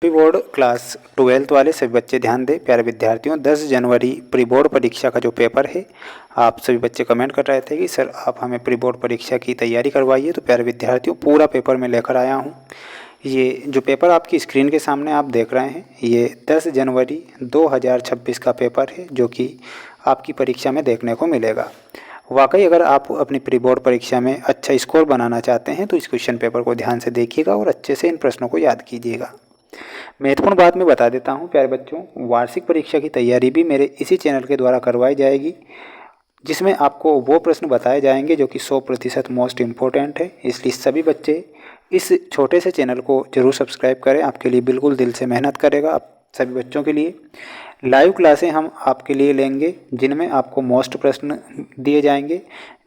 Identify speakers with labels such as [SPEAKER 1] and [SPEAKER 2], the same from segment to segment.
[SPEAKER 1] Pre board class 12th वाले सभी बच्चे ध्यान दें। प्यारे विद्यार्थियों, 10 जनवरी प्री बोर्ड परीक्षा का जो पेपर है, आप सभी बच्चे कमेंट कर रहे थे कि सर आप हमें प्री बोर्ड परीक्षा की तैयारी करवाइए। तो प्यारे विद्यार्थियों, पूरा पेपर मैं लेकर आया हूँ। ये जो पेपर आपकी स्क्रीन के सामने आप देख रहे हैं, ये 10 जनवरी 2026 का पेपर है, जो कि आपकी परीक्षा में देखने को मिलेगा। वाकई अगर आप अपनी प्री बोर्ड परीक्षा में अच्छा स्कोर बनाना चाहते हैं तो इस क्वेश्चन पेपर को ध्यान से देखिएगा और अच्छे से इन प्रश्नों को याद कीजिएगा। महत्वपूर्ण बात मैं बता देता हूं प्यारे बच्चों, वार्षिक परीक्षा की तैयारी भी मेरे इसी चैनल के द्वारा करवाई जाएगी, जिसमें आपको वो प्रश्न बताए जाएंगे जो कि 100% मोस्ट इम्पोर्टेंट है। इसलिए सभी बच्चे इस छोटे से चैनल को जरूर सब्सक्राइब करें। आपके लिए बिल्कुल दिल से मेहनत करेगा। आप सभी बच्चों के लिए लाइव क्लासें हम आपके लिए लेंगे, जिनमें आपको मोस्ट प्रश्न दिए जाएंगे,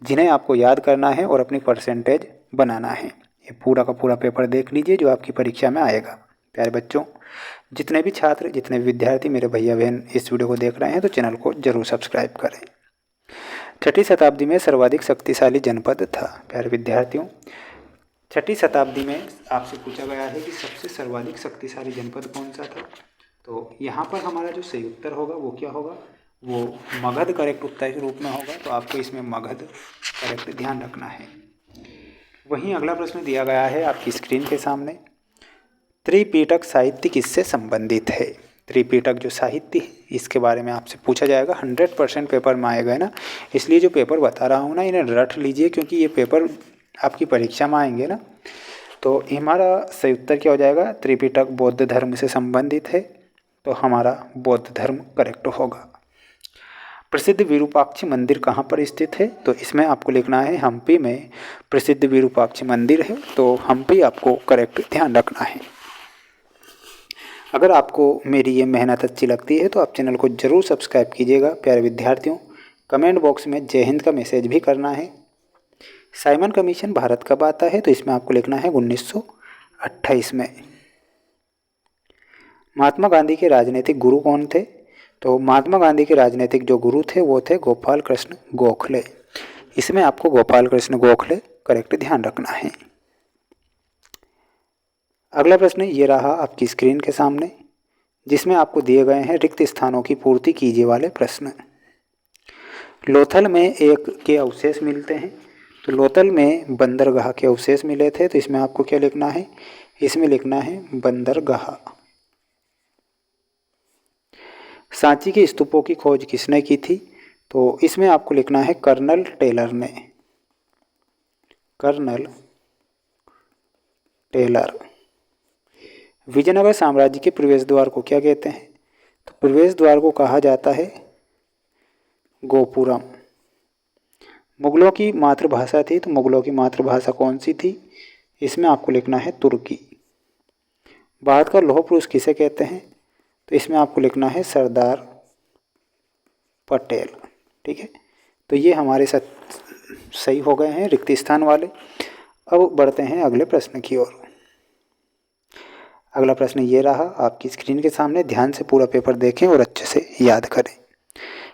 [SPEAKER 1] जिन्हें आपको याद करना है और अपनी परसेंटेज बनाना है। ये पूरा का पूरा पेपर देख लीजिए जो आपकी परीक्षा में आएगा। प्यारे बच्चों, जितने भी छात्र, जितने भी विद्यार्थी मेरे भैया बहन इस वीडियो को देख रहे हैं तो चैनल को जरूर सब्सक्राइब करें। 6ठी शताब्दी में सर्वाधिक शक्तिशाली जनपद था। प्यारे विद्यार्थियों, 6ठी शताब्दी में आपसे पूछा गया है कि सबसे सर्वाधिक शक्तिशाली जनपद कौन सा था। तो यहाँ पर हमारा जो सही उत्तर होगा वो क्या होगा, वो मगध करेक्ट उत्तर के रूप में होगा। तो आपको इसमें मगध करेक्ट ध्यान रखना है। वहीं अगला प्रश्न दिया गया है आपकी स्क्रीन के सामने, त्रिपिटक साहित्य किससे संबंधित है। त्रिपिटक जो साहित्य है इसके बारे में आपसे पूछा जाएगा। 100% पेपर में आएगा ना, इसलिए जो पेपर बता रहा हूँ ना, इन्हें रट लीजिए, क्योंकि ये पेपर आपकी परीक्षा में आएंगे ना। तो हमारा सही उत्तर क्या हो जाएगा, त्रिपिटक बौद्ध धर्म से संबंधित है, तो हमारा बौद्ध धर्म करेक्ट होगा। प्रसिद्ध विरूपाक्ष मंदिर कहाँ पर स्थित है, तो इसमें आपको लिखना है हम्पी में प्रसिद्ध विरूपाक्ष मंदिर है, तो हम्पी आपको करेक्ट ध्यान रखना है। अगर आपको मेरी ये मेहनत अच्छी लगती है तो आप चैनल को ज़रूर सब्सक्राइब कीजिएगा। प्यारे विद्यार्थियों, कमेंट बॉक्स में जय हिंद का मैसेज भी करना है। साइमन कमीशन भारत कब आता है, तो इसमें आपको लिखना है 1928 में। महात्मा गांधी के राजनीतिक गुरु कौन थे, तो महात्मा गांधी के राजनीतिक जो गुरु थे वो थे गोपाल कृष्ण गोखले। इसमें आपको गोपाल कृष्ण गोखले करेक्ट ध्यान रखना है। अगला प्रश्न ये रहा आपकी स्क्रीन के सामने, जिसमें आपको दिए गए हैं रिक्त स्थानों की पूर्ति कीजिए वाले प्रश्न। लोथल में एक के अवशेष मिलते हैं, तो लोथल में बंदरगाह के अवशेष मिले थे, तो इसमें आपको क्या लिखना है, इसमें लिखना है बंदरगाह। सांची के स्तूपों की खोज किसने की थी, तो इसमें आपको लिखना है कर्नल टेलर ने। Colonel Taylor. विजयनगर साम्राज्य के प्रवेश द्वार को क्या कहते हैं, तो प्रवेश द्वार को कहा जाता है गोपुरम। मुगलों की मातृभाषा थी, तो मुगलों की मातृभाषा कौन सी थी, इसमें आपको लिखना है तुर्की। भारत का लौह पुरुष किसे कहते हैं, तो इसमें आपको लिखना है सरदार पटेल। ठीक है, तो ये हमारे साथ सही हो गए हैं रिक्त स्थान वाले। अब बढ़ते हैं अगले प्रश्न की ओर। अगला प्रश्न ये रहा आपकी स्क्रीन के सामने, ध्यान से पूरा पेपर देखें और अच्छे से याद करें।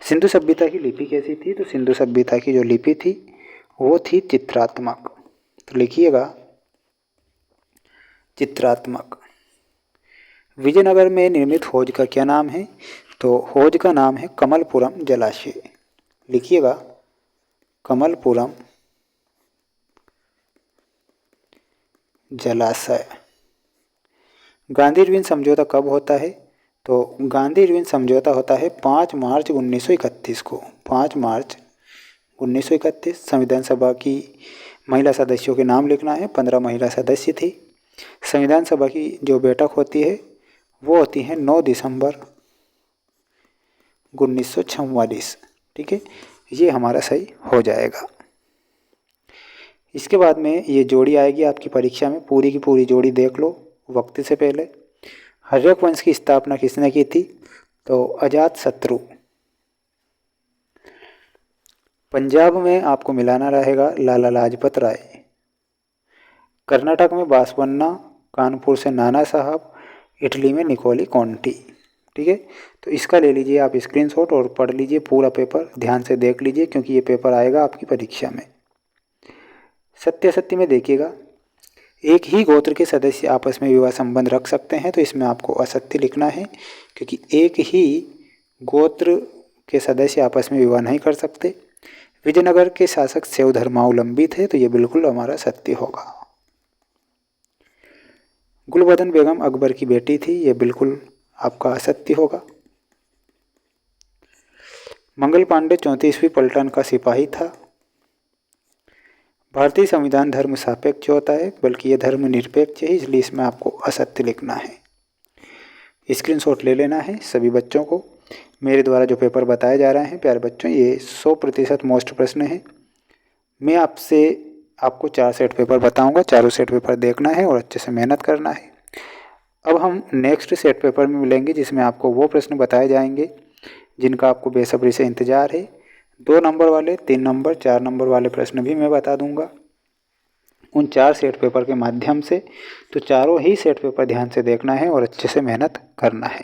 [SPEAKER 1] सिंधु सभ्यता की लिपि कैसी थी, तो सिंधु सभ्यता की जो लिपि थी वो थी चित्रात्मक। तो लिखिएगा चित्रात्मक। विजयनगर में निर्मित हौज का क्या नाम है, तो हौज का नाम है कमलपुरम जलाशय। लिखिएगा कमलपुरम जलाशय। गांधी इरविन समझौता कब होता है, तो गांधी इरविन समझौता होता है 5 मार्च 1931 को। 5 मार्च 1931। संविधान सभा की महिला सदस्यों के नाम लिखना है। 15 महिला सदस्य थी। संविधान सभा की जो बैठक होती है वो होती है 9 दिसंबर 1944। ठीक है, ये हमारा सही हो जाएगा। इसके बाद में ये जोड़ी आएगी आपकी परीक्षा में, पूरी की पूरी जोड़ी देख लो वक्त से पहले। हर्यक वंश की स्थापना किसने की थी, तो अजात शत्रु। पंजाब में आपको मिलाना रहेगा लाला लाजपत राय। कर्नाटक में बासवन्ना, कानपुर से नाना साहब, इटली में निकोली कॉन्टी। ठीक है, तो इसका ले लीजिए आप स्क्रीनशॉट और पढ़ लीजिए पूरा पेपर, ध्यान से देख लीजिए, क्योंकि ये पेपर आएगा आपकी परीक्षा में। सत्य असत्य में देखिएगा, एक ही गोत्र के सदस्य आपस में विवाह संबंध रख सकते हैं, तो इसमें आपको असत्य लिखना है, क्योंकि एक ही गोत्र के सदस्य आपस में विवाह नहीं कर सकते। विजयनगर के शासक शैव धर्मावलंबी थे, तो ये बिल्कुल हमारा सत्य होगा। गुलबदन बेगम अकबर की बेटी थी, ये बिल्कुल आपका असत्य होगा। मंगल पांडे 34वीं पलटन का सिपाही था। भारतीय संविधान धर्म सापेक्ष होता है, बल्कि ये धर्म निरपेक्ष है, इसलिए इसमें आपको असत्य लिखना है। स्क्रीनशॉट ले लेना है सभी बच्चों को। मेरे द्वारा जो पेपर बताए जा रहे हैं प्यारे बच्चों, ये 100% मोस्ट प्रश्न है। मैं आपको 4 सेट पेपर बताऊंगा, चारों सेट पेपर देखना है और अच्छे से मेहनत करना है। अब हम नेक्स्ट सेट पेपर में मिलेंगे, जिसमें आपको वो प्रश्न बताए जाएंगे जिनका आपको बेसब्री से इंतज़ार है। 2 नंबर वाले, 3 नंबर, 4 नंबर वाले प्रश्न भी मैं बता दूंगा उन 4 सेट पेपर के माध्यम से। तो चारों ही सेट पेपर ध्यान से देखना है और अच्छे से मेहनत करना है।